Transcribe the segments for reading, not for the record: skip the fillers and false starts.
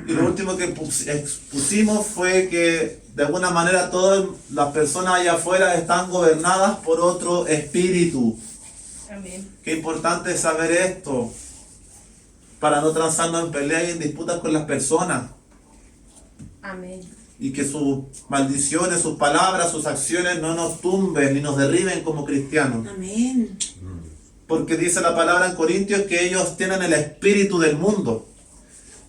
Y lo último que expusimos fue que de alguna manera todas las personas allá afuera están gobernadas por otro espíritu. Amén. Qué importante es saber esto para no transarnos en peleas y en disputas con las personas. Amén. Y que sus maldiciones, sus palabras, sus acciones no nos tumben ni nos derriben como cristianos. Amén. Porque dice la palabra en Corintios que ellos tienen el espíritu del mundo.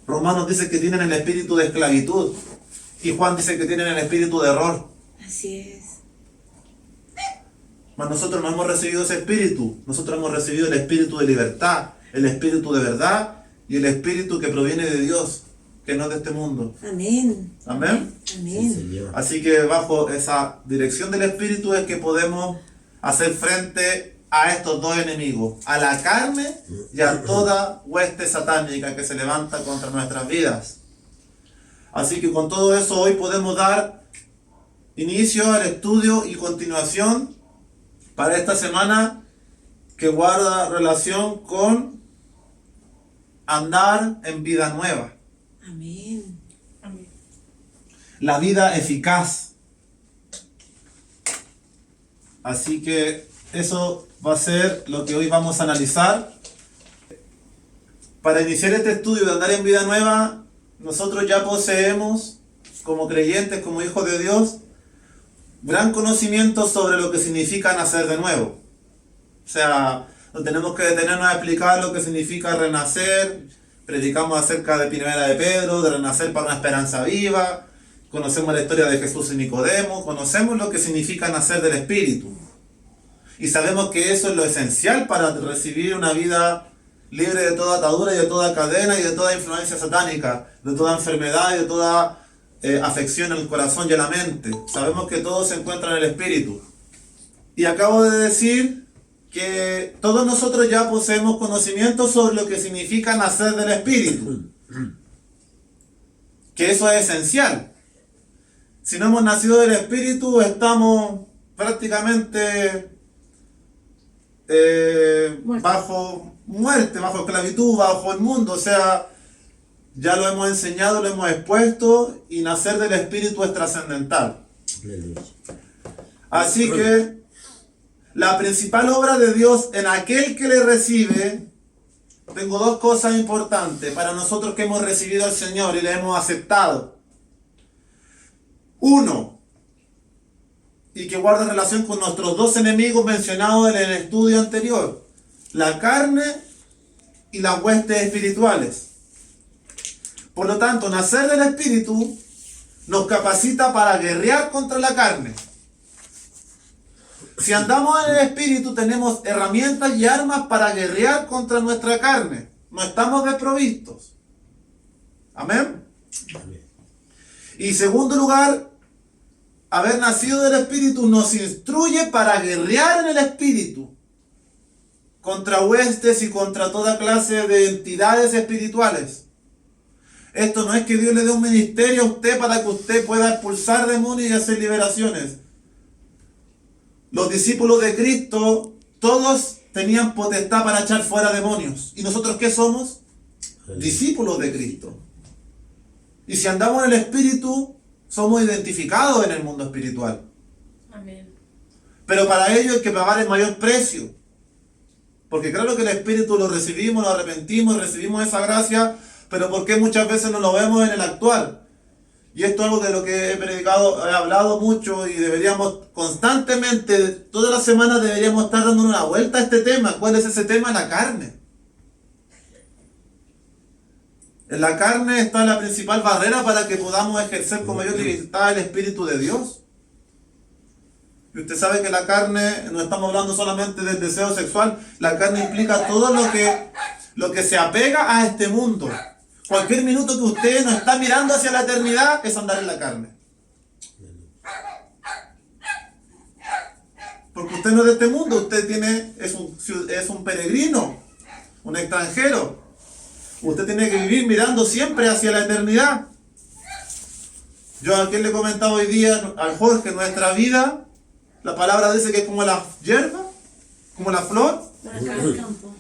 Romanos dice que tienen el espíritu de esclavitud. Y Juan dice que tienen el espíritu de error. Así es. Mas nosotros no hemos recibido ese espíritu. Nosotros hemos recibido el espíritu de libertad, el espíritu de verdad y el espíritu que proviene de Dios, que no es de este mundo. Amén. Amén. Amén. Así que bajo esa dirección del espíritu es que podemos hacer frente a estos dos enemigos, a la carne y a toda hueste satánica que se levanta contra nuestras vidas. Así que con todo eso hoy podemos dar inicio al estudio y continuación para esta semana que guarda relación con andar en vida nueva. Amén. Amén. La vida eficaz. Así que eso va a ser lo que hoy vamos a analizar. Para iniciar este estudio de andar en vida nueva, nosotros ya poseemos, como creyentes, como hijos de Dios, gran conocimiento sobre lo que significa nacer de nuevo. O sea, no tenemos que detenernos a explicar lo que significa renacer. Predicamos acerca de Primera de Pedro, de renacer para una esperanza viva. Conocemos la historia de Jesús y Nicodemo. Conocemos lo que significa nacer del Espíritu. Y sabemos que eso es lo esencial para recibir una vida libre de toda atadura y de toda cadena y de toda influencia satánica, de toda enfermedad y de toda afección en el corazón y en la mente. Sabemos que todo se encuentra en el Espíritu. Y acabo de decir que todos nosotros ya poseemos conocimiento sobre lo que significa nacer del Espíritu. Que eso es esencial. Si no hemos nacido del Espíritu, estamos prácticamente bajo muerte, bajo esclavitud, bajo el mundo. O sea, ya lo hemos enseñado, lo hemos expuesto, y nacer del Espíritu es trascendental. Así que la principal obra de Dios en aquel que le recibe, tengo dos cosas importantes para nosotros que hemos recibido al Señor y le hemos aceptado. Uno, y que guarda relación con nuestros dos enemigos mencionados en el estudio anterior, la carne y las huestes espirituales. Por lo tanto, nacer del Espíritu nos capacita para guerrear contra la carne. Si andamos en el Espíritu, tenemos herramientas y armas para guerrear contra nuestra carne. No estamos desprovistos. Amén. Y segundo lugar, haber nacido del Espíritu nos instruye para guerrear en el Espíritu contra huestes y contra toda clase de entidades espirituales. Esto no es que Dios le dé un ministerio a usted para que usted pueda expulsar demonios y hacer liberaciones. Los discípulos de Cristo, todos tenían potestad para echar fuera demonios. ¿Y nosotros qué somos? Discípulos de Cristo. Y si andamos en el Espíritu, somos identificados en el mundo espiritual. Amén. Pero para ello hay que pagar el mayor precio. Porque claro que el Espíritu lo recibimos, lo arrepentimos, recibimos esa gracia, pero ¿por qué muchas veces no lo vemos en el actual? Y esto es algo de lo que he predicado, he hablado mucho, y deberíamos constantemente, todas las semanas deberíamos estar dando una vuelta a este tema. ¿Cuál es ese tema? La carne. En la carne está la principal barrera para que podamos ejercer con mayor libertad el Espíritu de Dios. Y usted sabe que la carne, no estamos hablando solamente del deseo sexual, la carne implica todo lo que se apega a este mundo. Cualquier minuto que usted no está mirando hacia la eternidad es andar en la carne. Porque usted no es de este mundo, usted es un peregrino, un extranjero. Usted tiene que vivir mirando siempre hacia la eternidad. Yo a quien le he comentado hoy día, al Jorge, nuestra vida, la palabra dice que es como la hierba, como la flor. Por acá en el campo.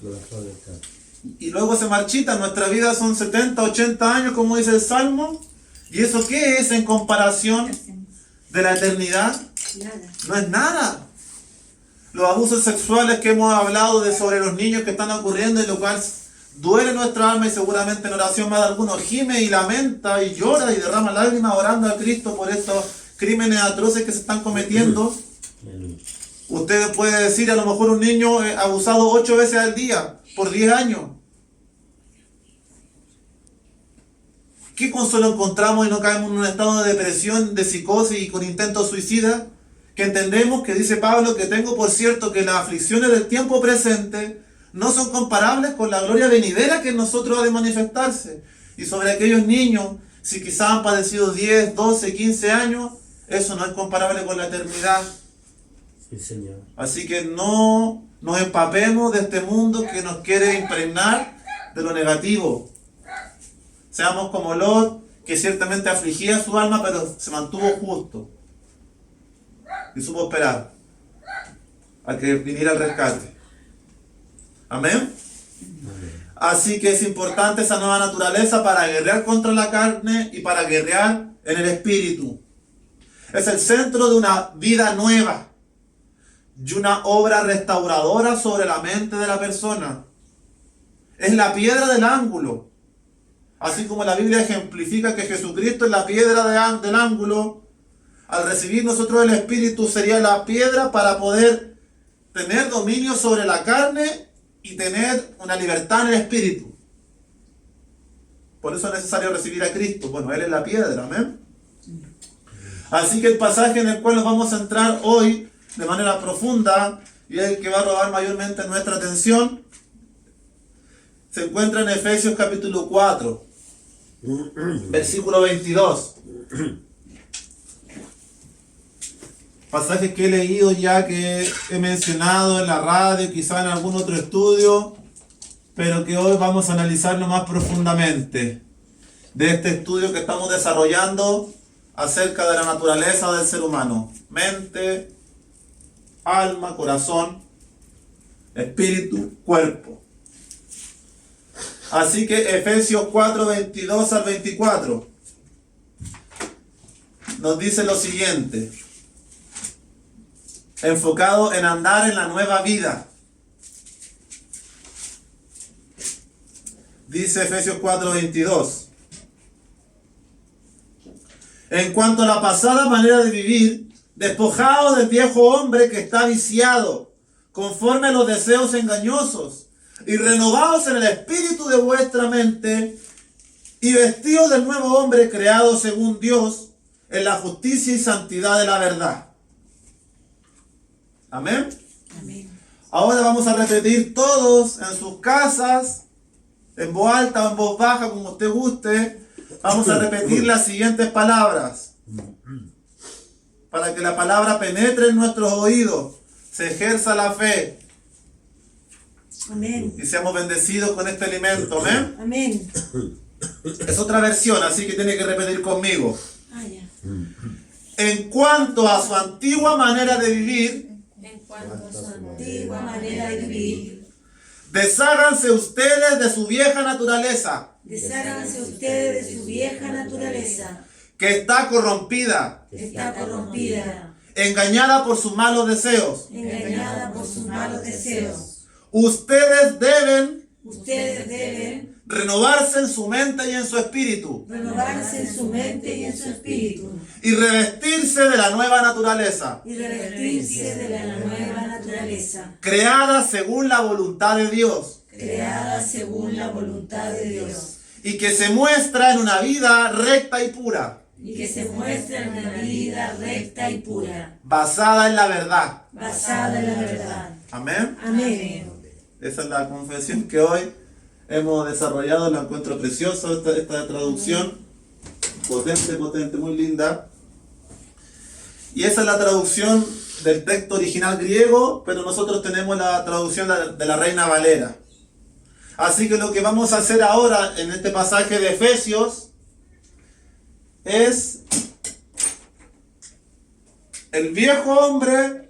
y luego se marchita. Nuestra vida son 70, 80 años, como dice el Salmo. ¿Y eso qué es en comparación de la eternidad? Nada. No es nada. Los abusos sexuales que hemos hablado de sobre los niños que están ocurriendo, y lo cual duele nuestra alma, y seguramente en oración más de alguno gime y lamenta y llora y derrama lágrimas orando a Cristo por estos crímenes atroces que se están cometiendo. Usted puede decir, a lo mejor un niño abusado 8 veces al día por 10 años. ¿Qué consuelo encontramos y no caemos en un estado de depresión, de psicosis y con intentos suicidas? Que entendemos que dice Pablo que tengo por cierto que las aflicciones del tiempo presente no son comparables con la gloria venidera que en nosotros ha de manifestarse. Y sobre aquellos niños, si quizás han padecido 10, 12, 15 años, eso no es comparable con la eternidad. Sí, Señor. Así que no nos empapemos de este mundo que nos quiere impregnar de lo negativo. Seamos como Lot, que ciertamente afligía su alma, pero se mantuvo justo y supo esperar a que viniera el rescate. Amén. Así que es importante esa nueva naturaleza para guerrear contra la carne y para guerrear en el espíritu. Es el centro de una vida nueva y una obra restauradora sobre la mente de la persona. Es la piedra del ángulo. Así como la Biblia ejemplifica que Jesucristo es la piedra del ángulo, al recibir nosotros el Espíritu sería la piedra para poder tener dominio sobre la carne y tener una libertad en el Espíritu. Por eso es necesario recibir a Cristo. Bueno, Él es la piedra, amén. Así que el pasaje en el cual nos vamos a entrar hoy de manera profunda, y es el que va a robar mayormente nuestra atención, se encuentra en Efesios capítulo 4, versículo 22. Pasajes que he leído ya, que he mencionado en la radio, quizá en algún otro estudio, pero que hoy vamos a analizarlo más profundamente, de este estudio que estamos desarrollando acerca de la naturaleza del ser humano: mente, alma, corazón, espíritu, cuerpo. Así que Efesios 4, 22 al 24 nos dice lo siguiente, enfocado en andar en la nueva vida. Dice Efesios 4, 22. En cuanto a la pasada manera de vivir, despojaos del viejo hombre que está viciado, conforme a los deseos engañosos, y renovaos en el espíritu de vuestra mente, y vestidos del nuevo hombre creado según Dios, en la justicia y santidad de la verdad. Amén. Amén. Ahora vamos a repetir todos en sus casas, en voz alta o en voz baja, como usted guste. Vamos a repetir las siguientes palabras, para que la palabra penetre en nuestros oídos, se ejerza la fe Amén. y seamos bendecidos con este alimento. Amén. Amén. Es otra versión, así que tiene que repetir conmigo. Ah, ya. En cuanto a su antigua manera de vivir, En cuanto a su Antigua manera de vivir. desháganse ustedes de su vieja naturaleza, Desháganse ustedes de su vieja naturaleza, que está corrompida, que está corrompida, engañada por sus malos deseos. engañada por sus malos deseos. Ustedes deben Ustedes deben renovarse en su mente y en su espíritu, renovarse en su mente y en su espíritu, y revestirse de la nueva naturaleza, y revestirse de la nueva naturaleza, creada según la voluntad de Dios, creada según la voluntad de Dios, y que se muestra en una vida recta y pura, y que se muestra en una vida recta y pura, basada en la verdad. basada en la verdad. Amén. Amén. Esa es la confesión que hoy hemos desarrollado. La encuentro preciosa, esta traducción. Potente, muy linda. Y esa es la traducción del texto original griego, pero nosotros tenemos la traducción de la Reina Valera. Así que lo que vamos a hacer ahora en este pasaje de Efesios es el viejo hombre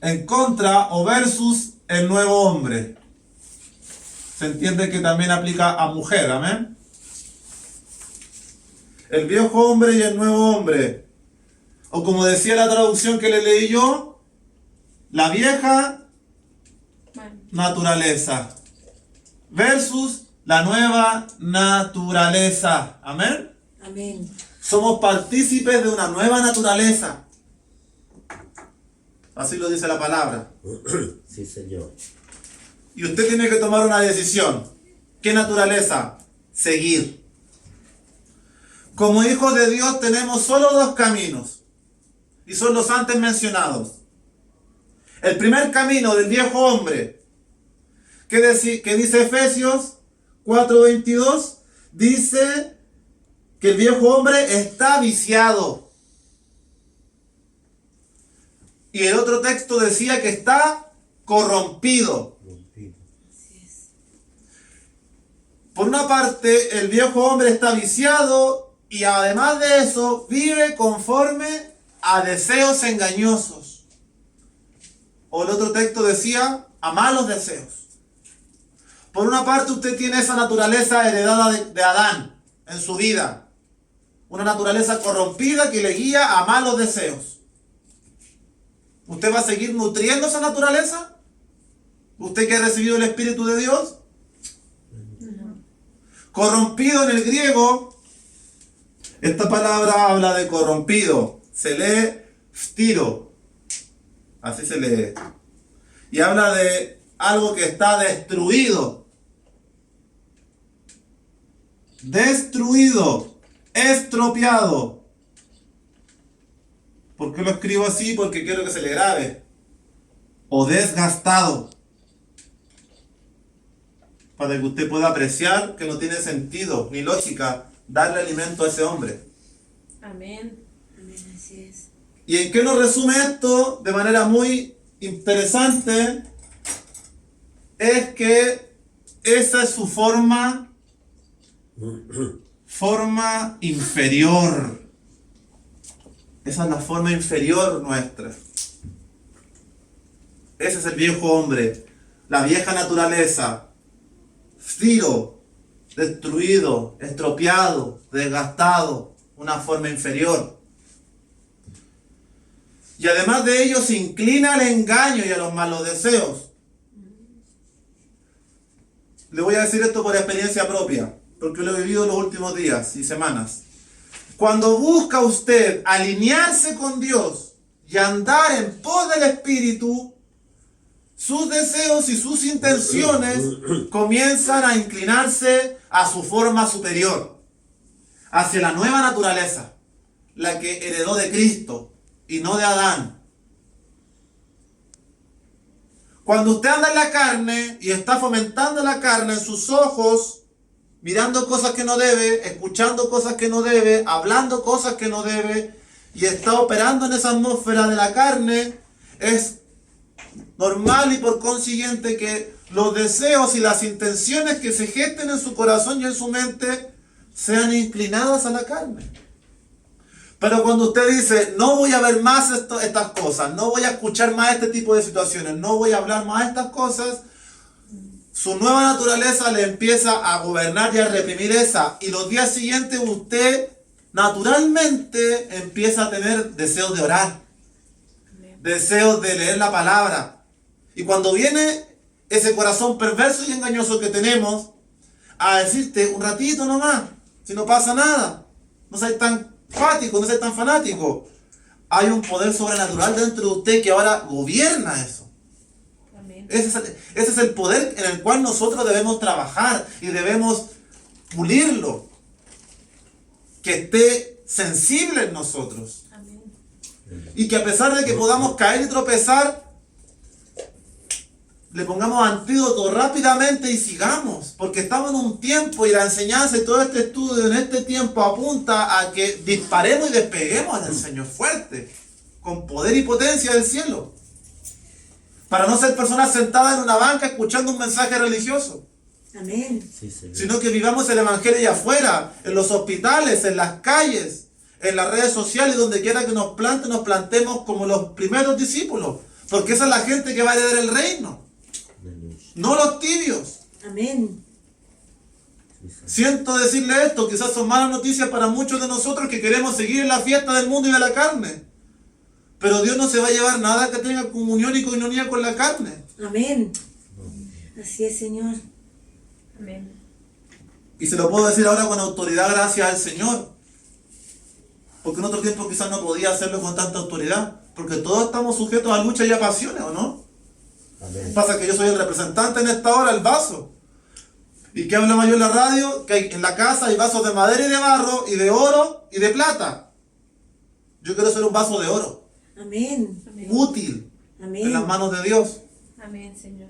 en contra o versus el nuevo hombre. se entiende que también aplica a mujer, amén. El viejo hombre y el nuevo hombre. O como decía la traducción que le leí yo, la vieja naturaleza versus la nueva naturaleza. Amén. Amén. Somos partícipes de una nueva naturaleza. Así lo dice la palabra. Sí, Señor. Y usted tiene que tomar una decisión. ¿Qué naturaleza? Seguir. Como hijos de Dios tenemos solo dos caminos. Y son los antes mencionados. El primer camino del viejo hombre, que dice Efesios 4:22, dice que el viejo hombre está viciado. Y el otro texto decía que está corrompido. Por una parte, el viejo hombre está viciado y además de eso, vive conforme a deseos engañosos. O el otro texto decía, a malos deseos. Por una parte, usted tiene esa naturaleza heredada de Adán en su vida. Una naturaleza corrompida que le guía a malos deseos. ¿Usted va a seguir nutriendo esa naturaleza? ¿Usted que ha recibido el Espíritu de Dios? Corrompido en el griego, esta palabra habla de corrompido. Se lee phtiro. Así se lee. Y habla de algo que está destruido. Destruido. Estropeado. ¿Por qué lo escribo así? Porque quiero que se le grabe. O desgastado. Para que usted pueda apreciar que no tiene sentido ni lógica darle alimento a ese hombre. Amén. Amén, así es. ¿Y en qué nos resume esto? De manera muy interesante, es que esa es su forma inferior. Esa es la forma inferior nuestra. Ese es el viejo hombre, la vieja naturaleza. Firo, destruido, estropeado, desgastado, una forma inferior. Y además de ello se inclina al engaño y a los malos deseos. Le voy a decir esto por experiencia propia, porque lo he vivido los últimos días y semanas. Cuando busca usted alinearse con Dios y andar en pos del Espíritu, sus deseos y sus intenciones comienzan a inclinarse a su forma superior, hacia la nueva naturaleza, la que heredó de Cristo y no de Adán. Cuando usted anda en la carne y está fomentando la carne en sus ojos, mirando cosas que no debe, escuchando cosas que no debe, hablando cosas que no debe, y está operando en esa atmósfera de la carne, es normal y por consiguiente que los deseos y las intenciones que se gesten en su corazón y en su mente sean inclinadas a la carne. Pero cuando usted dice, no voy a ver más estas cosas, no voy a escuchar más este tipo de situaciones, no voy a hablar más de estas cosas, su nueva naturaleza le empieza a gobernar y a reprimir esa. Y los días siguientes usted naturalmente empieza a tener deseos de orar, deseos de leer la palabra. Y cuando viene ese corazón perverso y engañoso que tenemos a decirte un ratito nomás, si no pasa nada, no seas tan fático, no seas tan fanático, hay un poder sobrenatural dentro de usted que ahora gobierna eso. Amén. Ese es el poder en el cual nosotros debemos trabajar y debemos pulirlo, que esté sensible en nosotros. Amén. Y que a pesar de que podamos caer y tropezar, le pongamos antídoto rápidamente y sigamos, porque estamos en un tiempo y la enseñanza y todo este estudio en este tiempo apunta a que disparemos y despeguemos en el Señor fuerte, con poder y potencia del cielo, para no ser personas sentadas en una banca escuchando un mensaje religioso. Amén. Sí, Señor. Sino que vivamos el evangelio allá afuera, en los hospitales, en las calles, en las redes sociales, donde quiera que nos plantemos como los primeros discípulos, porque esa es la gente que va a heredar el reino, Aleluya. no los tibios. Amén. Sí, Señor. Siento decirle esto, quizás son malas noticias para muchos de nosotros que queremos seguir en la fiesta del mundo y de la carne. Pero Dios no se va a llevar nada que tenga comunión y coinonía con la carne. Amén. Así es, Señor. Amén. Y se lo puedo decir ahora con autoridad gracias al Señor. Porque en otro tiempo quizás no podía hacerlo con tanta autoridad. Porque todos estamos sujetos a luchas y a pasiones, ¿o no? Amén. Pasa que yo soy el representante en esta hora, el vaso. ¿Y qué hablaba yo en la radio? Que en la casa hay vasos de madera y de barro, y de oro y de plata. Yo quiero ser un vaso de oro. Amén. Amén. Útil en las Amén. manos de Dios. Amén, Señor.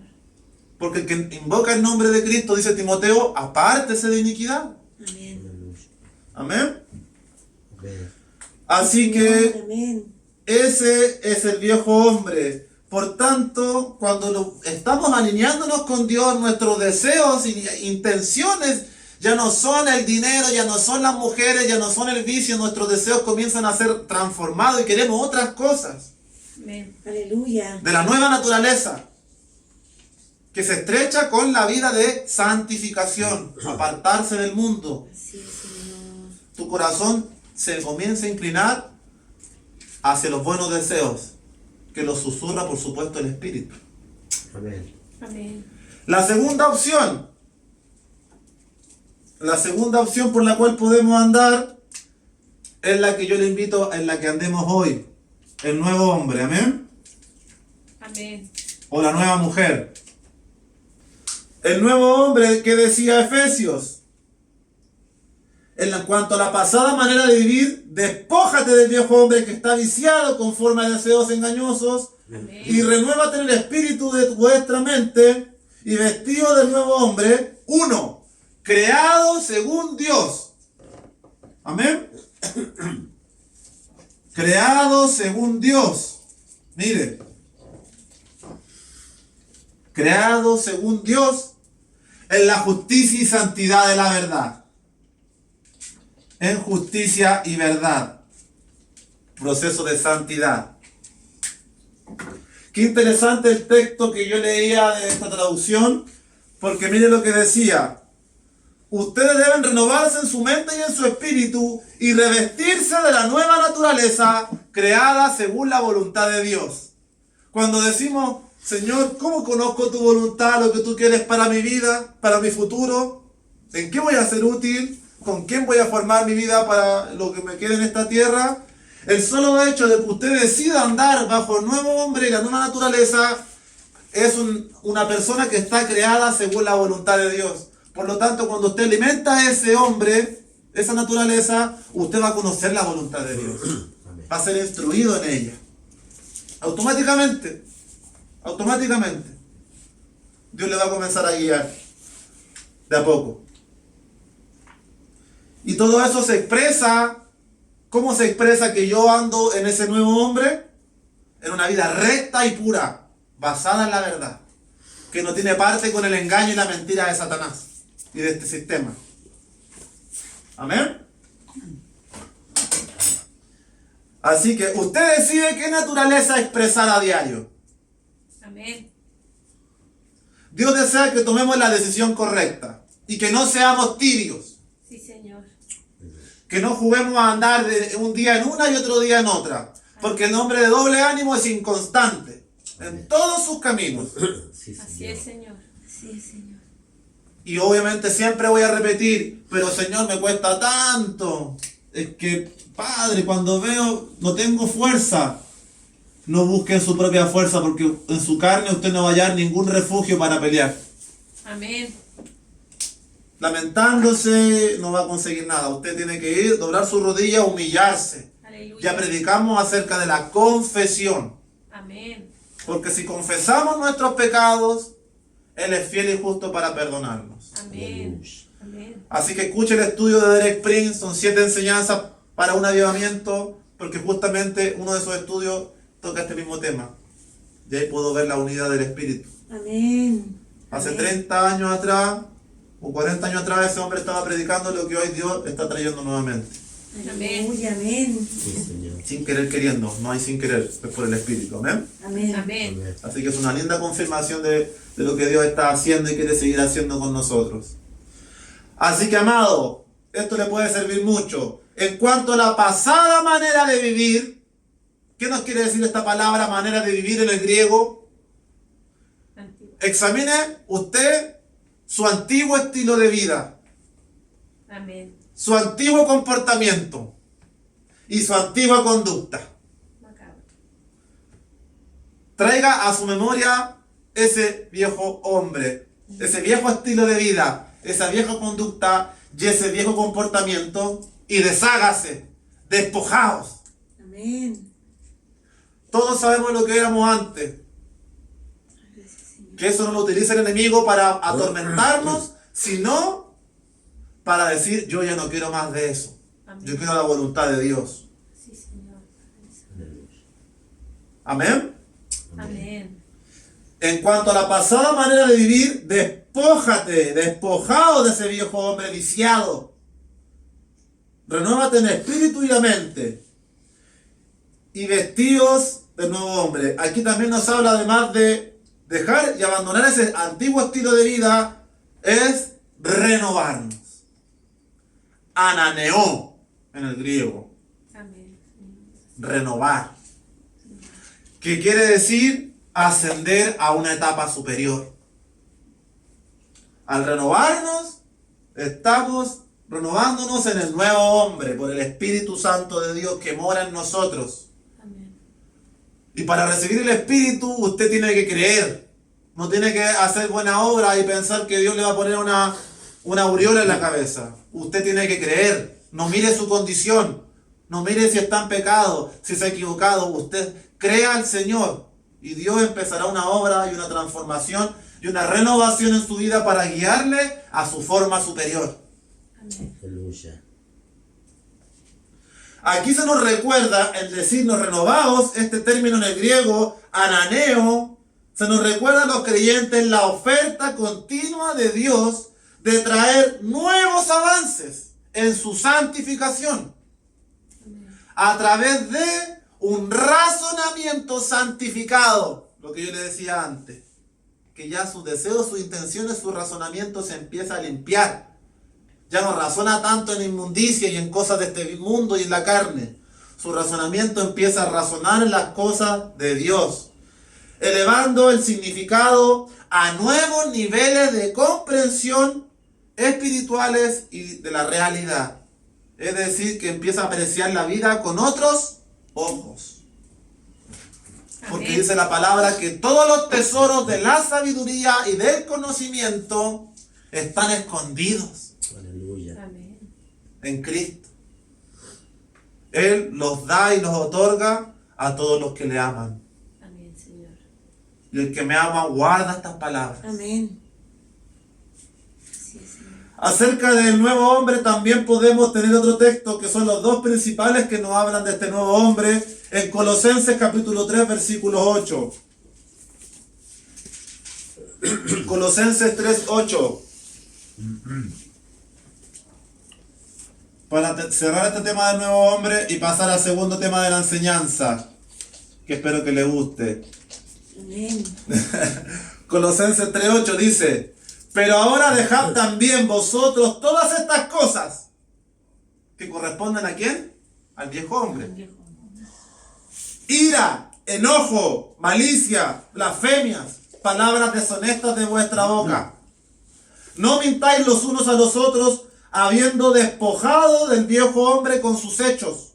Porque el que invoca el nombre de Cristo, dice Timoteo, apártese de iniquidad. Amén. Aleluya. Amén. Amén. Así que Amén. ese es el viejo hombre. Por tanto, cuando estamos alineándonos con Dios, nuestros deseos e intenciones ya no son el dinero, ya no son las mujeres, ya no son el vicio. Nuestros deseos comienzan a ser transformados y queremos otras cosas. Amén. Aleluya. De la nueva naturaleza, que se estrecha con la vida de santificación, apartarse del mundo. Así es, Señor. Tu corazón se comienza a inclinar hacia los buenos deseos, que los susurra, por supuesto, el Espíritu. Amén. Amén. La segunda opción por la cual podemos andar es la que yo le invito, en la que andemos hoy. El nuevo hombre, amén. Amén. O la nueva mujer. El nuevo hombre que decía Efesios. En cuanto a la pasada manera de vivir, despójate del viejo hombre que está viciado conforme a deseos engañosos Amén. y renuévate en el espíritu de vuestra mente y vestido del nuevo hombre, uno, creado según Dios. Amén. Creado según Dios. Mire. Creado según Dios en la justicia y santidad de la verdad. En justicia y verdad. Proceso de santidad. Qué interesante el texto que yo leía de esta traducción, porque mire lo que decía. Ustedes deben renovarse en su mente y en su espíritu y revestirse de la nueva naturaleza creada según la voluntad de Dios. Cuando decimos, Señor, ¿cómo conozco tu voluntad, lo que tú quieres para mi vida, para mi futuro? ¿En qué voy a ser útil? ¿Con quién voy a formar mi vida para lo que me quede en esta tierra? El solo hecho de que usted decida andar bajo el nuevo hombre y la nueva naturaleza es una persona que está creada según la voluntad de Dios. Por lo tanto, cuando usted alimenta a ese hombre, esa naturaleza, usted va a conocer la voluntad de Dios. Va a ser instruido en ella. Automáticamente. Automáticamente. Dios le va a comenzar a guiar. De a poco. Y todo eso se expresa. ¿Cómo se expresa que yo ando en ese nuevo hombre? En una vida recta y pura, basada en la verdad, que no tiene parte con el engaño y la mentira de Satanás y de este sistema. Amén. Así que usted decide qué naturaleza expresar a diario. Amén. Dios desea que tomemos la decisión correcta y que no seamos tibios. Sí, Señor. Que no juguemos a andar de un día en una y otro día en otra. Porque el hombre de doble ánimo es inconstante en todos sus caminos. Sí, Así Señor. es, Señor. Así es, Señor. Y obviamente siempre voy a repetir, pero Señor, me cuesta tanto. Es que, Padre, cuando veo, no tengo fuerza. No busque su propia fuerza, porque en su carne usted no va a hallar ningún refugio para pelear. Amén. Lamentándose no va a conseguir nada. Usted tiene que ir, doblar su rodilla, humillarse. Aleluya. Ya predicamos acerca de la confesión. Amén. Porque si confesamos nuestros pecados, Él es fiel y justo para perdonarnos. Amén. Amén. Así que escuche el estudio de Derek Prince, son 7 enseñanzas para un avivamiento, porque justamente uno de esos estudios toca este mismo tema. Y ahí puedo ver la unidad del Espíritu. Amén. Hace Amén. 30 años atrás, o 40 años atrás, ese hombre estaba predicando lo que hoy Dios está trayendo nuevamente. Aleluya. Amén. Sí, Señor. Sin querer queriendo, no hay sin querer, es por el Espíritu. Amén. Amén. Amén. Amén. Así que es una linda confirmación de de lo que Dios está haciendo y quiere seguir haciendo con nosotros. Así que, amado, esto le puede servir mucho. En cuanto a la pasada manera de vivir, ¿qué nos quiere decir esta palabra, manera de vivir en el griego? Antiguo. Examine usted su antiguo estilo de vida, Amén. su antiguo comportamiento y su antigua conducta. Macabro. Traiga a su memoria ese viejo hombre, ese viejo estilo de vida, esa vieja conducta y ese viejo comportamiento y deshágase, despojaos. Amén. Todos sabemos lo que éramos antes. Que eso no lo utiliza el enemigo para atormentarnos, sino para decir, yo ya no quiero más de eso. Amén. Yo quiero la voluntad de Dios. Sí, Señor. Aleluya. Amén. Amén. En cuanto a la pasada manera de vivir, despójate, despojado de ese viejo hombre viciado. Renuévate en espíritu y la mente. Y vestidos de nuevo hombre. Aquí también nos habla, además de dejar y abandonar ese antiguo estilo de vida, es renovarnos. Ananeo en el griego. Amén. Renovar. Que quiere decir ascender a una etapa superior. Al renovarnos, estamos renovándonos en el nuevo hombre por el Espíritu Santo de Dios que mora en nosotros. Amén. Y para recibir el Espíritu usted tiene que creer. No tiene que hacer buena obra y pensar que Dios le va a poner una aureola en la cabeza. Usted tiene que creer. No mire su condición. No mire si está en pecado, si se ha equivocado. Usted crea al Señor y Dios empezará una obra y una transformación y una renovación en su vida para guiarle a su forma superior. Amén. Aleluya. Aquí se nos recuerda el decirnos renovados, este término en el griego, ananeo, se nos recuerda a los creyentes la oferta continua de Dios de traer nuevos avances en su santificación a través de un razonamiento santificado, lo que yo le decía antes, que ya sus deseos, sus intenciones, su razonamiento se empieza a limpiar. Ya no razona tanto en inmundicia y en cosas de este mundo y en la carne. Su razonamiento empieza a razonar en las cosas de Dios, elevando el significado a nuevos niveles de comprensión espirituales y de la realidad. Es decir, que empieza a apreciar la vida con otros ojos. Porque Amén. dice la palabra que todos los tesoros de la sabiduría y del conocimiento están escondidos Aleluya. Amén. en Cristo. Él los da y los otorga a todos los que le aman. Amén, Señor. Y el que me ama guarda estas palabras. Amén. Sí, Señor. Acerca del nuevo hombre también podemos tener otro texto que son los dos principales que nos hablan de este nuevo hombre en Colosenses capítulo 3 versículo 8. Colosenses 3, 8. Para cerrar este tema del nuevo hombre y pasar al segundo tema de la enseñanza, que espero que le guste. Amén. Colosenses 3:8 dice, pero ahora dejad también vosotros todas estas cosas que corresponden ¿a quién? Al viejo hombre. Ira, enojo, malicia, blasfemias, palabras deshonestas de vuestra boca. No mintáis los unos a los otros, habiendo despojado del viejo hombre con sus hechos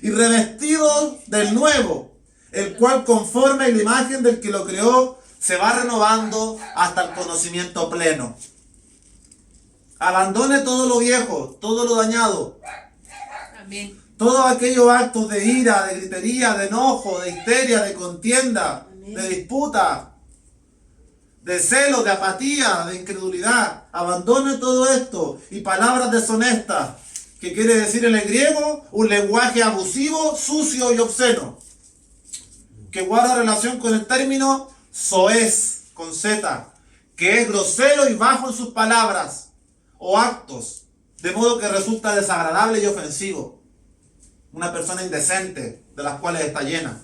y revestidos del nuevo, el cual conforme a la imagen del que lo creó, se va renovando hasta el conocimiento pleno. Abandone todo lo viejo, todo lo dañado, Amén. todos aquellos actos de ira, de gritería, de enojo, de histeria, de contienda, de disputa, de celo, de apatía, de incredulidad. Abandone todo esto y palabras deshonestas, que quiere decir en el griego un lenguaje abusivo, sucio y obsceno, que guarda relación con el término soez, con Z, que es grosero y bajo en sus palabras o actos, de modo que resulta desagradable y ofensivo. Una persona indecente, de las cuales está llena,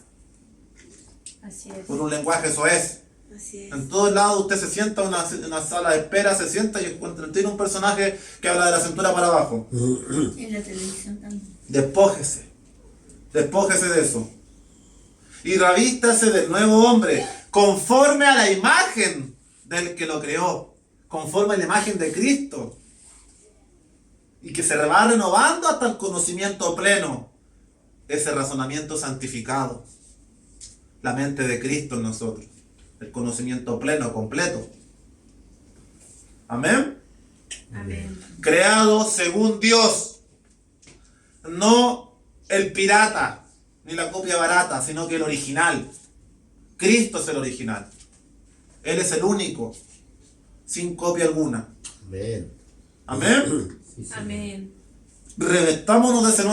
Así es. por un lenguaje soez. Así es. En todos lados usted se sienta en una sala de espera, se sienta y tiene un personaje que habla de la cintura para abajo. En la televisión también. Despójese. Despójese de eso. Y revístase del nuevo hombre, conforme a la imagen del que lo creó, conforme a la imagen de Cristo. Y que se va renovando hasta el conocimiento pleno, ese razonamiento santificado. La mente de Cristo en nosotros, el conocimiento pleno, completo. Amén. Amén. Creado según Dios, no el pirata, ni la copia barata, sino que el original. Cristo es el original. Él es el único, sin copia alguna. Amén. Amén. Sí, Señor. Amén. Revestámonos de ese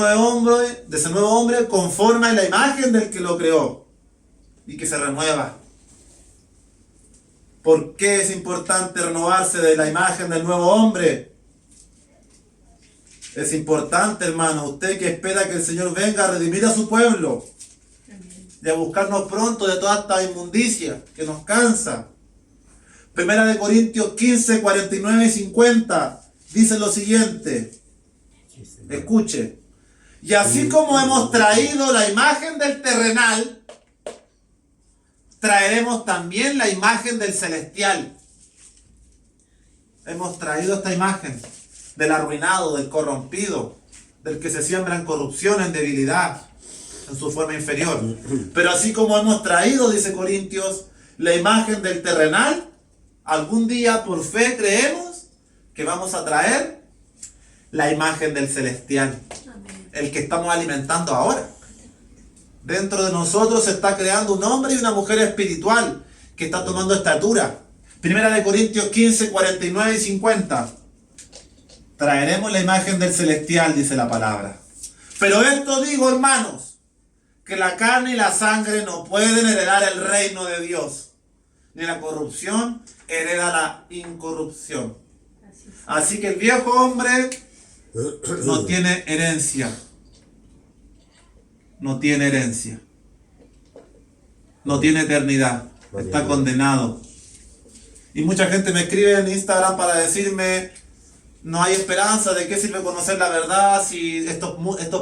nuevo hombre conforme a la imagen del que lo creó y que se renueva. ¿Por qué es importante renovarse de la imagen del nuevo hombre? Es importante, hermano, usted que espera que el Señor venga a redimir a su pueblo Amén. y a buscarnos pronto de toda esta inmundicia que nos cansa. Primera de Corintios 15, 49 y 50 dice lo siguiente. Sí, Señor. Escuche. Y así como hemos traído la imagen del terrenal, traeremos también la imagen del celestial. Hemos traído esta imagen del arruinado, del corrompido, del que se siembra en corrupción, en debilidad, en su forma inferior. Pero así como hemos traído, dice Corintios, la imagen del terrenal, algún día por fe creemos que vamos a traer la imagen del celestial, Amén. el que estamos alimentando ahora. Dentro de nosotros se está creando un hombre y una mujer espiritual que está tomando estatura. Primera de Corintios 15, 49 y 50. Traeremos la imagen del celestial, dice la palabra. Pero esto digo, hermanos, que la carne y la sangre no pueden heredar el reino de Dios, ni la corrupción hereda la incorrupción. Así es. Así que el viejo hombre no tiene herencia. No tiene herencia. No tiene eternidad. Está condenado. Y mucha gente me escribe en Instagram para decirme, no hay esperanza, ¿de qué sirve conocer la verdad si estos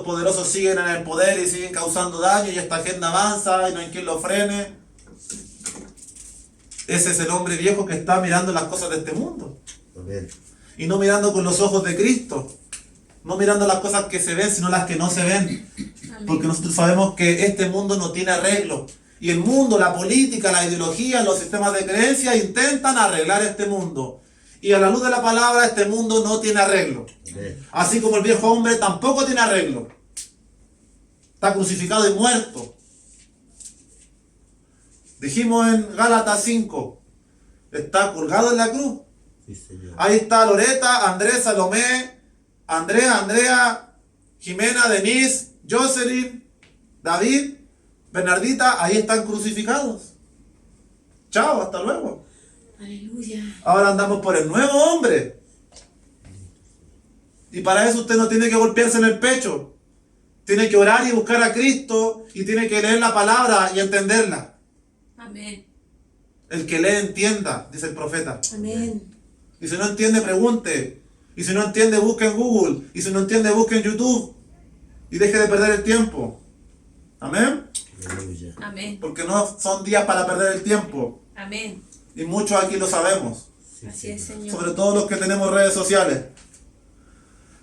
poderosos siguen en el poder y siguen causando daño y esta agenda avanza y no hay quien lo frene? Ese es el hombre viejo que está mirando las cosas de este mundo. Amén. Y no mirando con los ojos de Cristo. No mirando las cosas que se ven, sino las que no se ven. Porque nosotros sabemos que este mundo no tiene arreglo. Y el mundo, la política, la ideología, los sistemas de creencia intentan arreglar este mundo. Y a la luz de la palabra, este mundo no tiene arreglo. Amén. Así como el viejo hombre tampoco tiene arreglo. Está crucificado y muerto. Dijimos en Gálatas 5, está colgado en la cruz. Sí, Señor. Ahí está Loreta, Andrés, Salomé, Andrea, Jimena, Denise, Jocelyn, David, Bernardita, ahí están crucificados. Chao, hasta luego. Aleluya. Ahora andamos por el nuevo hombre. Y para eso usted no tiene que golpearse en el pecho. Tiene que orar y buscar a Cristo y tiene que leer la palabra y entenderla. Amén. El que lee entienda, dice el profeta. Amén. Y si no entiende, pregunte. Y si no entiende, busque en Google. Y si no entiende, busque en YouTube. Y deje de perder el tiempo. Amén. Aleluya. Amén. Porque no son días para perder el tiempo. Amén. Y muchos aquí lo sabemos. Sí, Así es, Señor. Señor. Sobre todo los que tenemos redes sociales.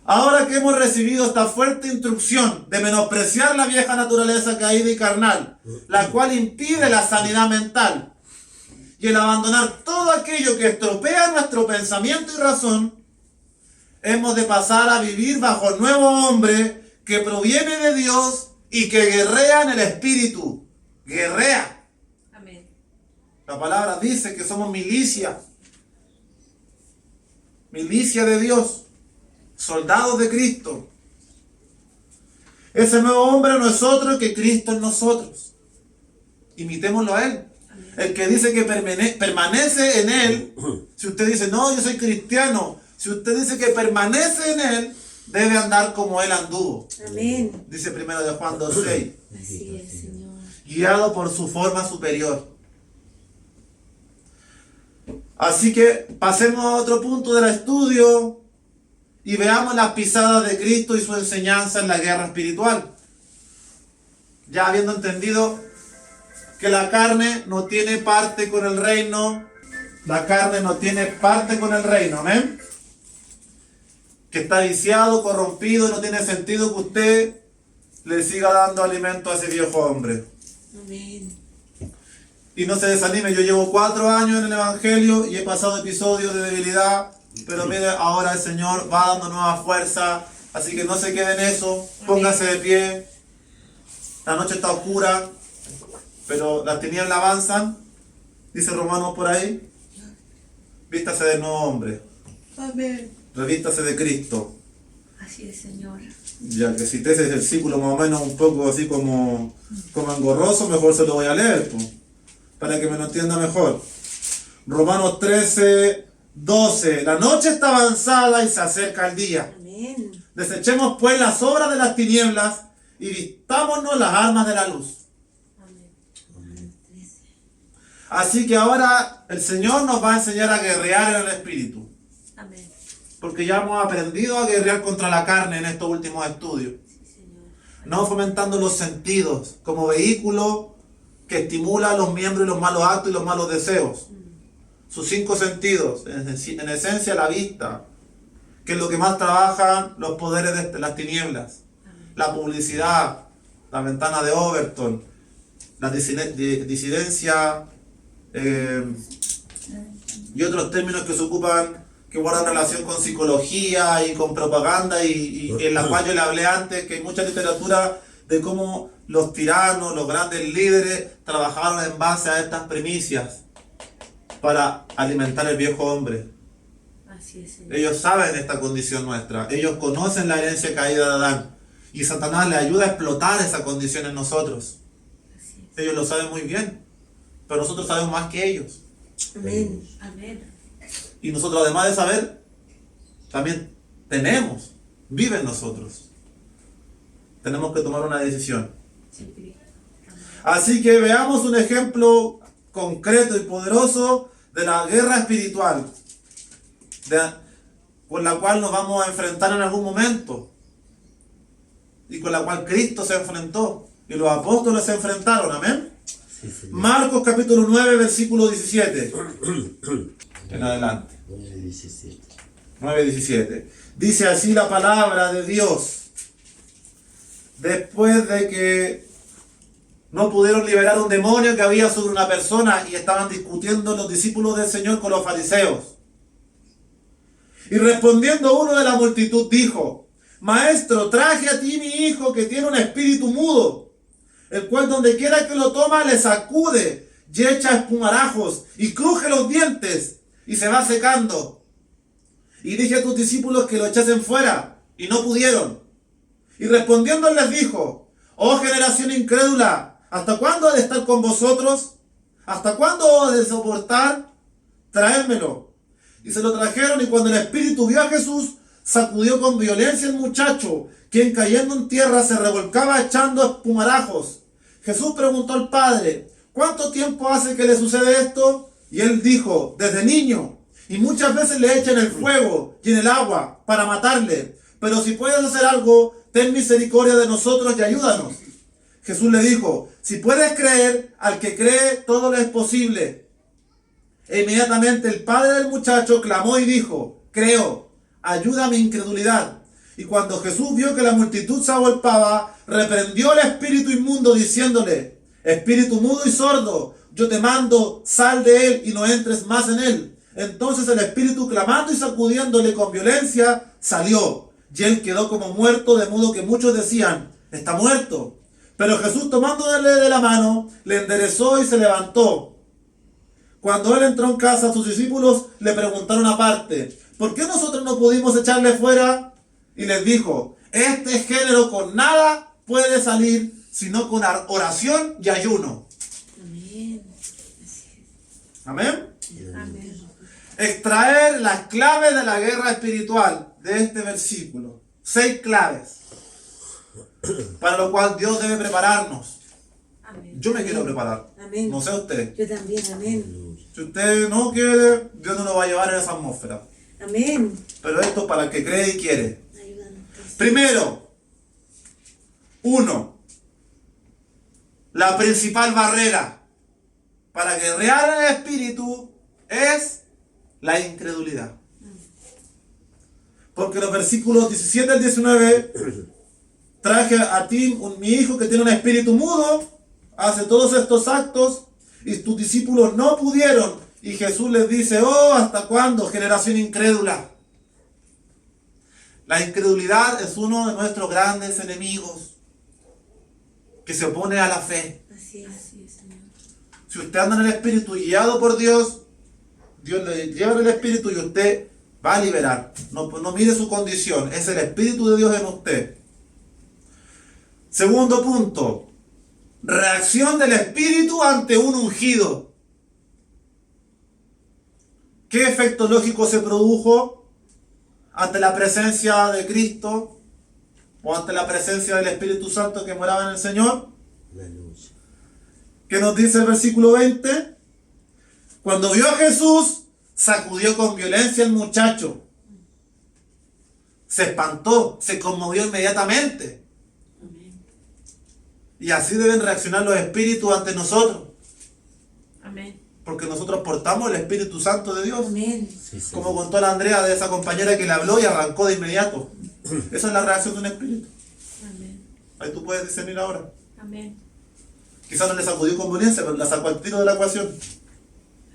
Ahora que hemos recibido esta fuerte instrucción de menospreciar la vieja naturaleza caída y carnal, la cual impide la sanidad mental, y el abandonar todo aquello que estropea nuestro pensamiento y razón, hemos de pasar a vivir bajo el nuevo hombre que proviene de Dios y que guerrea en el Espíritu. Guerrea. Amén. La palabra dice que somos milicia. Milicia de Dios. Soldados de Cristo. Ese nuevo hombre no es otro que Cristo en nosotros. Imitémoslo a Él. El que dice que permanece en Él. Si usted dice, no, yo soy cristiano. Si usted dice que permanece en Él, debe andar como Él anduvo. Amén. Dice 1 de Juan 2:6. Así es, Señor. Guiado por su forma superior. Así que pasemos a otro punto del estudio y veamos las pisadas de Cristo y su enseñanza en la guerra espiritual. Ya habiendo entendido que la carne no tiene parte con el reino, la carne no tiene parte con el reino, amén. Que está viciado, corrompido, no tiene sentido que usted le siga dando alimento a ese viejo hombre. Amén. Y no se desanime, yo llevo 4 años en el Evangelio y he pasado episodios de debilidad, pero mire, ahora el Señor va dando nueva fuerza, así que no se quede en eso, póngase de pie. La noche está oscura, pero las tinieblas avanzan, dice Romanos por ahí. Vístase de nuevo hombre, Amén. revístase de Cristo. Así es, Señor. Ya que cité ese versículo más o menos un poco así como engorroso, mejor se lo voy a leer, pues, para que me lo entienda mejor. Romanos 13, 12. La noche está avanzada y se acerca el día. Amén. Desechemos pues las obras de las tinieblas y vistámonos las armas de la luz. Amén. Así que ahora el Señor nos va a enseñar a guerrear en el Espíritu. Amén. Porque ya hemos aprendido a guerrear contra la carne en estos últimos estudios. Sí, Señor. No fomentando los sentidos como vehículo que estimula los miembros y los malos actos y los malos deseos. Sus 5 sentidos, en esencia la vista, que es lo que más trabajan los poderes de las tinieblas. La publicidad, la ventana de Overton, la disidencia y otros términos que se ocupan, que guardan relación con psicología y con propaganda y en la cual yo le hablé antes, que hay mucha literatura de cómo los tiranos, los grandes líderes trabajaron en base a estas primicias para alimentar el viejo hombre. Así es, Señor. Ellos saben esta condición nuestra, ellos conocen la herencia caída de Adán y Satanás le ayuda a explotar esa condición en nosotros. Así es. Ellos lo saben muy bien, pero nosotros sabemos más que ellos. Amén. Amén. Y nosotros, además de saber, también vive en nosotros. Tenemos que tomar una decisión. Sí, Cristo. Así que veamos un ejemplo concreto y poderoso de la guerra espiritual, con la cual nos vamos a enfrentar en algún momento, y con la cual Cristo se enfrentó, y los apóstoles se enfrentaron, amén. Sí, Señor. Marcos capítulo 9, versículo 17. En adelante. 9:17. 9:17. Dice así la palabra de Dios. Después de que no pudieron liberar un demonio que había sobre una persona y estaban discutiendo los discípulos del Señor con los fariseos. Y respondiendo uno de la multitud dijo: Maestro, traje a ti mi hijo que tiene un espíritu mudo, el cual donde quiera que lo toma le sacude y echa espumarajos y cruje los dientes y se va secando. Y dije a tus discípulos que lo echasen fuera, y no pudieron. Y respondiendo les dijo: Oh generación incrédula, ¿hasta cuándo ha de estar con vosotros? ¿Hasta cuándo ha de soportar? Traédmelo. Y se lo trajeron, y cuando el espíritu vio a Jesús, sacudió con violencia el muchacho, quien cayendo en tierra se revolcaba echando espumarajos. Jesús preguntó al padre: ¿Cuánto tiempo hace que le sucede esto? Y él dijo: Desde niño. Y muchas veces le echan el fuego y en el agua para matarle. Pero si puedes hacer algo, ten misericordia de nosotros y ayúdanos. Jesús le dijo: Si puedes creer, al que cree todo le es posible. E inmediatamente el padre del muchacho clamó y dijo: Creo, ayuda a mi incredulidad. Y cuando Jesús vio que la multitud se agolpaba, reprendió al espíritu inmundo diciéndole: Espíritu mudo y sordo, yo te mando, sal de él y no entres más en él. Entonces el espíritu, clamando y sacudiéndole con violencia, salió, y él quedó como muerto, de modo que muchos decían: está muerto. Pero Jesús, tomándole de la mano, le enderezó y se levantó. Cuando él entró en casa, sus discípulos le preguntaron aparte: ¿por qué nosotros no pudimos echarle fuera? Y les dijo: este género con nada puede salir, sino con oración y ayuno. Amén. Amén. Amén. Extraer las claves de la guerra espiritual de este versículo. 6 claves. Para lo cual Dios debe prepararnos. Amén. Yo me quiero preparar. Amén. No sé usted. Yo también, amén. Aleluya. Si usted no quiere, Dios no lo va a llevar en esa atmósfera. Amén. Pero esto es para el que cree y quiere. Ayúdanos, Cristo. Primero, uno, la principal barrera para guerrear en el espíritu es la incredulidad. Porque los versículos 17 al 19, traje a ti, mi hijo que tiene un espíritu mudo, hace todos estos actos y tus discípulos no pudieron. Y Jesús les dice, oh, ¿hasta cuándo, generación incrédula? La incredulidad es uno de nuestros grandes enemigos que se opone a la fe. Así es, Señor. Si usted anda en el Espíritu guiado por Dios, Dios le lleva en el Espíritu y usted va a liberar. No mire su condición, es el Espíritu de Dios en usted. Segundo punto, reacción del Espíritu ante un ungido. ¿Qué efecto lógico se produjo ante la presencia de Cristo o ante la presencia del Espíritu Santo que moraba en el Señor? Aleluya. ¿Qué nos dice el versículo 20? Cuando vio a Jesús, sacudió con violencia al muchacho. Se espantó, se conmovió inmediatamente. Amén. Y así deben reaccionar los espíritus ante nosotros. Amén. Porque nosotros portamos el Espíritu Santo de Dios. Amén. Sí, Señor. Como contó la Andrea de esa compañera que le habló y arrancó de inmediato. Esa es la reacción de un espíritu. Amén. Ahí tú puedes discernir ahora. Amén. Quizás no le sacudió con violencia, pero la sacó al tiro de la ecuación.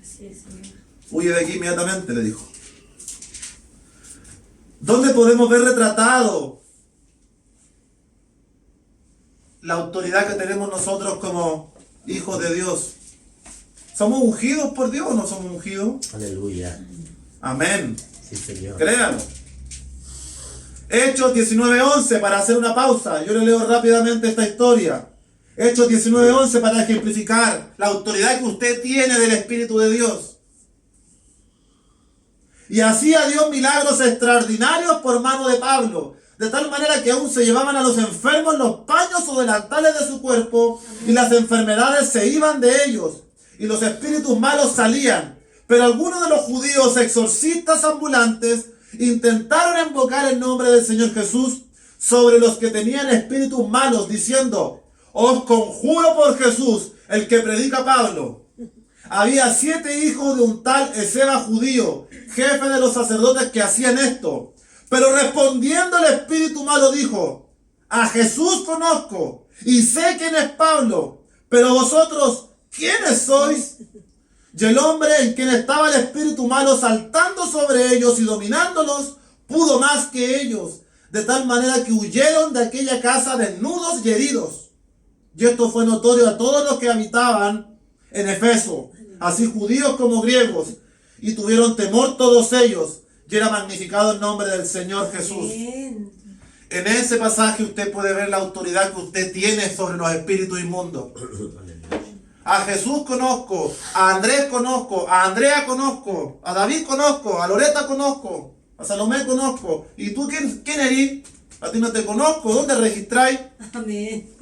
Así es, Señor. Huye de aquí inmediatamente, le dijo. ¿Dónde podemos ver retratado la autoridad que tenemos nosotros como hijos de Dios? ¿Somos ungidos por Dios o no somos ungidos? Aleluya. Amén. Sí, Señor. Créanlo. Hechos 19:11, para hacer una pausa. Yo le leo rápidamente esta historia. Hechos 19:11 para ejemplificar la autoridad que usted tiene del Espíritu de Dios. Y hacía Dios milagros extraordinarios por mano de Pablo, de tal manera que aún se llevaban a los enfermos los paños o delantales de su cuerpo, y las enfermedades se iban de ellos, y los espíritus malos salían. Pero algunos de los judíos exorcistas ambulantes intentaron invocar el nombre del Señor Jesús sobre los que tenían espíritus malos, diciendo: os conjuro por Jesús, el que predica Pablo. Había 7 hijos de un tal Esceva judío, jefe de los sacerdotes, que hacían esto. Pero respondiendo el espíritu malo dijo: a Jesús conozco y sé quién es Pablo, pero vosotros, ¿quiénes sois? Y el hombre en quien estaba el espíritu malo, saltando sobre ellos y dominándolos, pudo más que ellos, de tal manera que huyeron de aquella casa desnudos y heridos. Y esto fue notorio a todos los que habitaban en Efeso, así judíos como griegos, y tuvieron temor todos ellos, y era magnificado el nombre del Señor Jesús. Amén. En ese pasaje usted puede ver la autoridad que usted tiene sobre los espíritus inmundos. Aleluya. A Jesús conozco, a Andrés conozco, a Andrea conozco, a David conozco, a Loreta conozco, a Salomé conozco. ¿Y tú quién eres? A ti no te conozco. ¿Dónde registráis? Amén.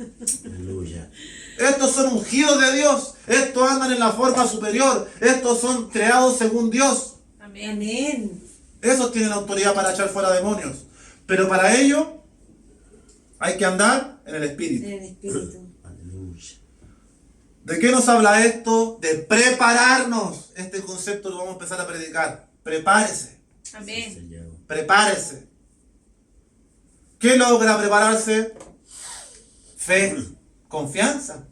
Aleluya. Estos son ungidos de Dios. Estos andan en la forma superior. Estos son creados según Dios. Amén. Amén. Esos tienen autoridad para echar fuera demonios. Pero para ello hay que andar en el Espíritu. En el Espíritu. Aleluya. ¿De qué nos habla esto? De prepararnos. Este concepto lo vamos a empezar a predicar. Prepárese. Sí, Amén. Señor. Prepárese. ¿Qué logra prepararse? Fe, confianza.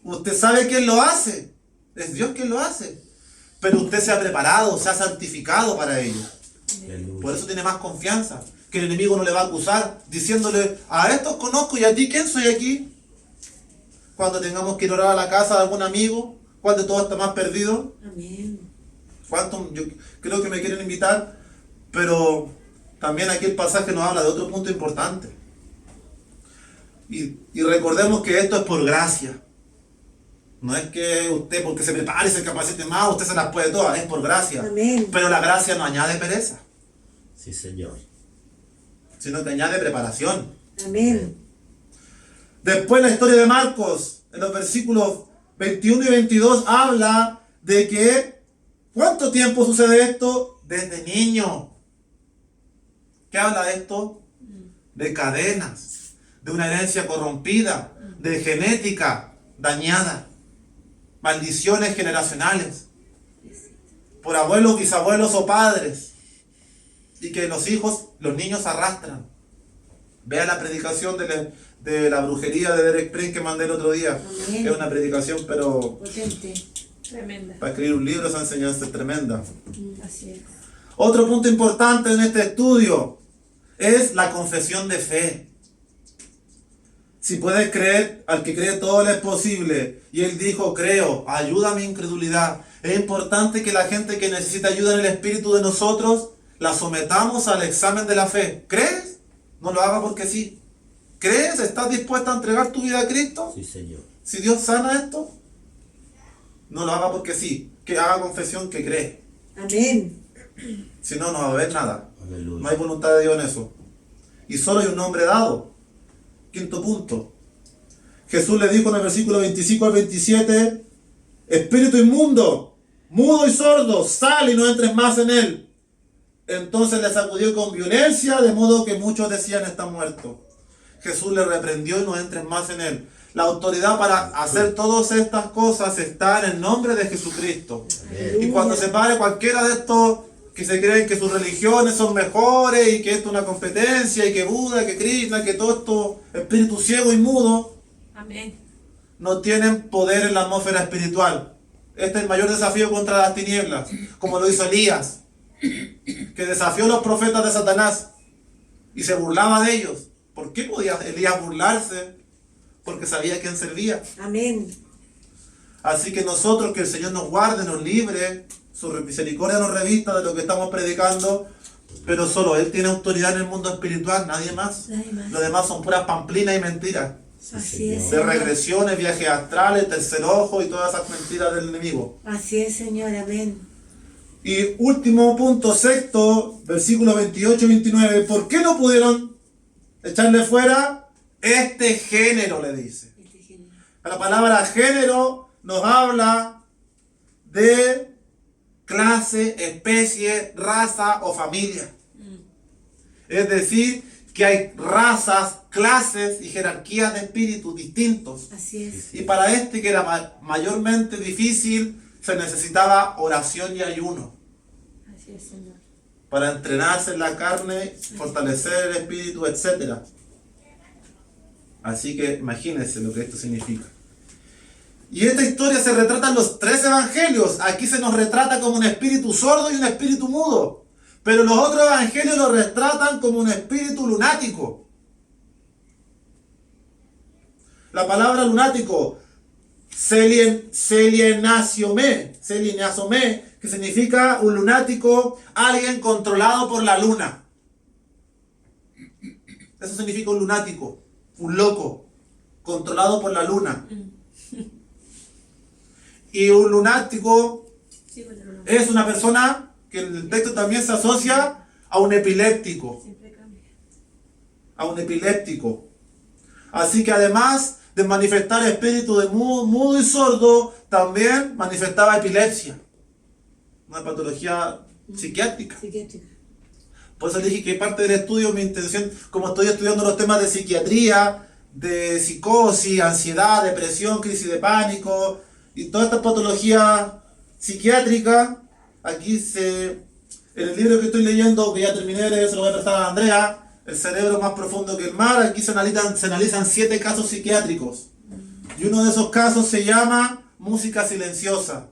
Usted sabe quién lo hace. Es Dios quien lo hace. Pero usted se ha preparado, se ha santificado para ello. Aleluya. Por eso tiene más confianza. Que el enemigo no le va a acusar diciéndole: a estos conozco, y a ti, ¿quién soy aquí? Cuando tengamos que ir a orar a la casa de algún amigo, cuando todo está más perdido. Amén. ¿Cuántos? Yo creo que me quieren invitar, pero también aquí el pasaje nos habla de otro punto importante. Y recordemos que esto es por gracia. No es que usted, porque se prepare y se capacite más, usted se las puede todas, es por gracia. Amén. Pero la gracia no añade pereza, Sí, Señor. sino que añade preparación. Amén. Después la historia de Marcos, en los versículos 21 y 22, habla de que, ¿cuánto tiempo sucede esto? Desde niño. ¿Qué habla de esto? De cadenas, de una herencia corrompida, de genética dañada, maldiciones generacionales, por abuelos, bisabuelos o padres, y que los hijos, los niños arrastran. Vea la predicación de la brujería de Derek Prince que mandé el otro día. Amén. Es una predicación, pero Potente. Tremenda. para escribir un libro esa enseñanza es tremenda. Así es. Otro punto importante en este estudio es la confesión de fe. Si puedes creer, al que cree todo le es posible. Y él dijo, creo, ayuda a mi incredulidad. Es importante que la gente que necesita ayuda en el espíritu de nosotros, la sometamos al examen de la fe. ¿Crees? No lo haga porque sí. ¿Crees? ¿Estás dispuesta a entregar tu vida a Cristo? Sí, Señor. Si Dios sana esto, no lo haga porque sí. Que haga confesión que cree. Amén. Si no, no va a haber nada. Aleluya. No hay voluntad de Dios en eso. Y solo hay un nombre dado. Quinto punto. Jesús le dijo en el versículo 25 al 27, espíritu inmundo, mudo y sordo, sal y no entres más en él. Entonces le sacudió con violencia, de modo que muchos decían está muerto. Jesús le reprendió y no entres más en él. La autoridad para hacer todas estas cosas está en el nombre de Jesucristo. Y cuando se pare cualquiera de estos que se creen que sus religiones son mejores y que esto es una competencia y que Buda, que Krishna, que todo esto espíritu ciego y mudo Amén. no tienen poder en la atmósfera espiritual. Este es el mayor desafío contra las tinieblas, como lo hizo Elías, que desafió a los profetas de Satanás y se burlaba de ellos. ¿Por qué podía Elías burlarse? Porque sabía a quién servía. Amén. Así que nosotros, que el Señor nos guarde, nos libre, su misericordia nos revista de lo que estamos predicando, pero solo Él tiene autoridad en el mundo espiritual, nadie más. Nadie más. Lo demás son puras pamplinas y mentiras, Así es, de Señor. regresiones, viajes astrales, tercer ojo y todas esas mentiras del enemigo. Así es, Señor. Amén. Y último punto, sexto, versículo 28 y 29, ¿por qué no pudieron echarle fuera? Este género, le dice. Este género. La palabra género nos habla de clase, especie, raza o familia. Es decir, que hay razas, clases y jerarquías de espíritus distintos. Así es. Y para este, que era mayormente difícil, se necesitaba oración y ayuno Así es, Señor. para entrenarse en la carne, fortalecer el espíritu, etc. Así que imagínense lo que esto significa. Y esta historia se retrata en los 3 evangelios. Aquí se nos retrata como un espíritu sordo y un espíritu mudo. Pero los otros evangelios lo retratan como un espíritu lunático. La palabra lunático, selienaciomé, que significa un lunático, alguien controlado por la luna. Eso significa un lunático, un loco, controlado por la luna. Y un lunático Sí, bueno, no. es una persona que en el texto también se asocia a un epiléptico. Siempre cambia. A un epiléptico. Así que además de manifestar espíritu de mudo y sordo, también manifestaba epilepsia. Una patología psiquiátrica. Psiquiátrica. Por eso dije que parte del estudio, mi intención, como estoy estudiando los temas de psiquiatría, de psicosis, ansiedad, depresión, crisis de pánico y toda esta patología psiquiátrica, aquí en el libro que estoy leyendo, que ya terminé de leer, se lo voy a prestar a Andrea, El cerebro más profundo que el mar, aquí se analizan 7 casos psiquiátricos. Y uno de esos casos se llama música silenciosa,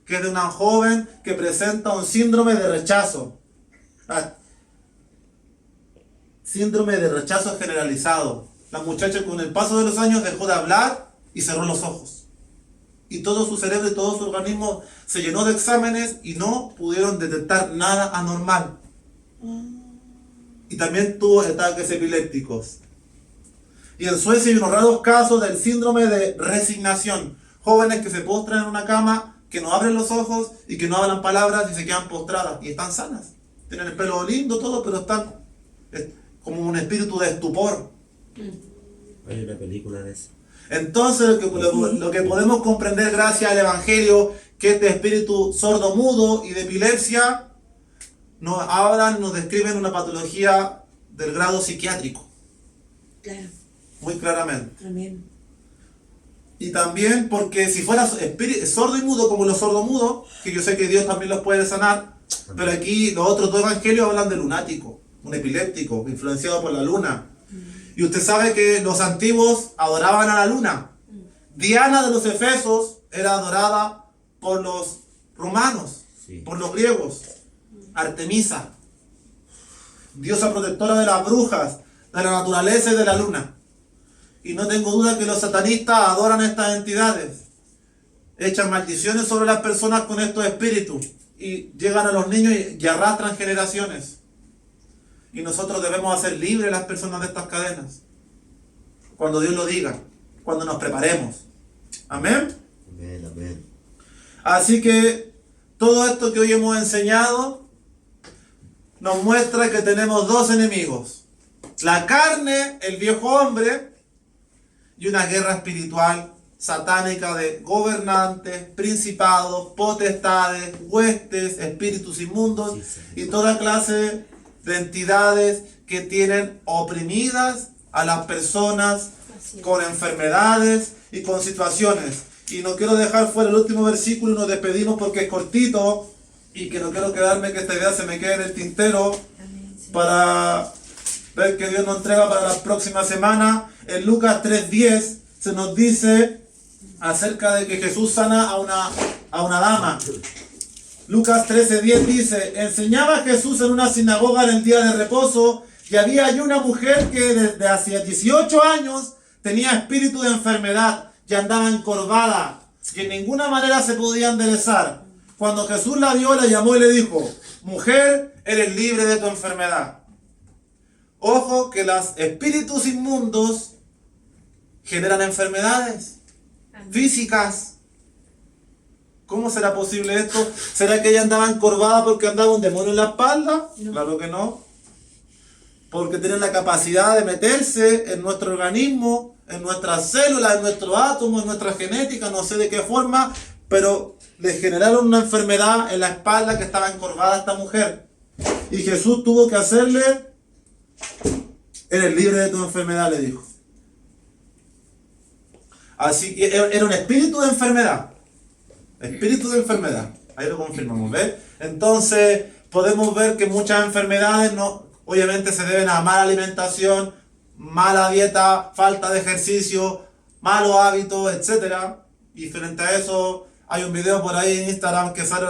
que es de una joven que presenta un síndrome de rechazo. Síndrome de rechazo generalizado. La muchacha con el paso de los años dejó de hablar y cerró los ojos. Y todo su cerebro y todo su organismo se llenó de exámenes y no pudieron detectar nada anormal. Y también tuvo ataques epilépticos. Y en Suecia hay unos raros casos del síndrome de resignación. Jóvenes que se postran en una cama, que no abren los ojos y que no hablan palabras y se quedan postradas. Y están sanas. Tienen el pelo lindo, todo, pero están como un espíritu de estupor. Hay una película de eso. Entonces lo que podemos comprender gracias al Evangelio, que este espíritu sordo-mudo y de epilepsia, nos hablan, nos describen una patología del grado psiquiátrico, Claro. muy claramente. Amén. Y también porque si fuera sordo y mudo como los sordomudos, que yo sé que Dios también los puede sanar, pero aquí los otros dos evangelios hablan de lunático, un epiléptico, influenciado por la luna. Y usted sabe que los antiguos adoraban a la luna. Diana de los Efesos era adorada por los romanos, Sí. por los griegos. Artemisa, diosa protectora de las brujas, de la naturaleza y de la luna. Y no tengo duda que los satanistas adoran estas entidades. Echan maldiciones sobre las personas con estos espíritus. Y llegan a los niños y arrastran generaciones. Y nosotros debemos hacer libres las personas de estas cadenas. Cuando Dios lo diga. Cuando nos preparemos. Amén. Amén, amén. Así que todo esto que hoy hemos enseñado nos muestra que tenemos dos enemigos. La carne, el viejo hombre, y una guerra espiritual satánica de gobernantes, principados, potestades, huestes, espíritus inmundos Sí, Señor. y toda clase de entidades que tienen oprimidas a las personas con enfermedades y con situaciones. Y no quiero dejar fuera el último versículo y nos despedimos porque es cortito y que no quiero quedarme que esta idea se me quede en el tintero Amén, Señor. para ver que Dios nos entrega para la próxima semana. En Lucas 3:10 se nos dice acerca de que Jesús sana a una dama. Lucas 13:10 dice: enseñaba Jesús en una sinagoga en el día de reposo y había allí una mujer que desde hacía 18 años tenía espíritu de enfermedad y andaba encorvada y en ninguna manera se podía enderezar. Cuando Jesús la vio, la llamó y le dijo: mujer, eres libre de tu enfermedad. Ojo que los espíritus inmundos generan enfermedades físicas. ¿Cómo será posible esto? ¿Será que ella andaba encorvada porque andaba un demonio en la espalda? No. Claro que no. Porque tienen la capacidad de meterse en nuestro organismo, en nuestras células, en nuestro átomo, en nuestra genética, no sé de qué forma, pero le generaron una enfermedad en la espalda que estaba encorvada a esta mujer. Y Jesús tuvo que hacerle: eres libre de tu enfermedad, le dijo. Así que era un espíritu de enfermedad. Espíritu de enfermedad. Ahí lo confirmamos, ¿ves? Entonces, podemos ver que muchas enfermedades obviamente se deben a mala alimentación, mala dieta, falta de ejercicio, malos hábitos, etc. Y frente a eso, hay un video por ahí en Instagram que sale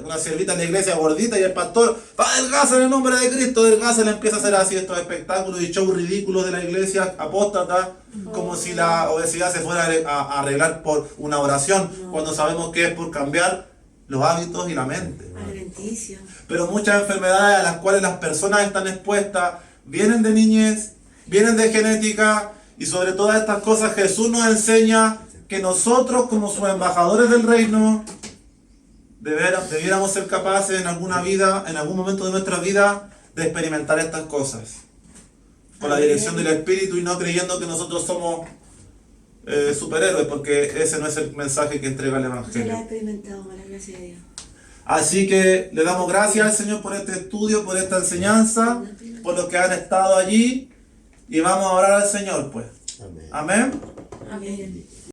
una siervita en la iglesia gordita y el pastor: adelgaza en el nombre de Cristo, adelgaza, le empieza a hacer así estos espectáculos y shows ridículos de la iglesia apóstata, como si la obesidad se fuera a arreglar por una oración, cuando sabemos que es por cambiar los hábitos y la mente. Alimenticio. Pero muchas enfermedades a las cuales las personas están expuestas vienen de niñez, vienen de genética, y sobre todas estas cosas Jesús nos enseña que nosotros, como sus embajadores del reino, debiéramos ser capaces en alguna vida, en algún momento de nuestra vida, de experimentar estas cosas con la dirección del Espíritu, y no creyendo que nosotros somos superhéroes, porque ese no es el mensaje que entrega el Yo la he Evangelio. experimentado, con la gracia de Dios. Así que le damos gracias al Señor por este estudio, por esta enseñanza, por los que han estado allí, y vamos a orar al Señor, pues. Amén. Amén. Amén.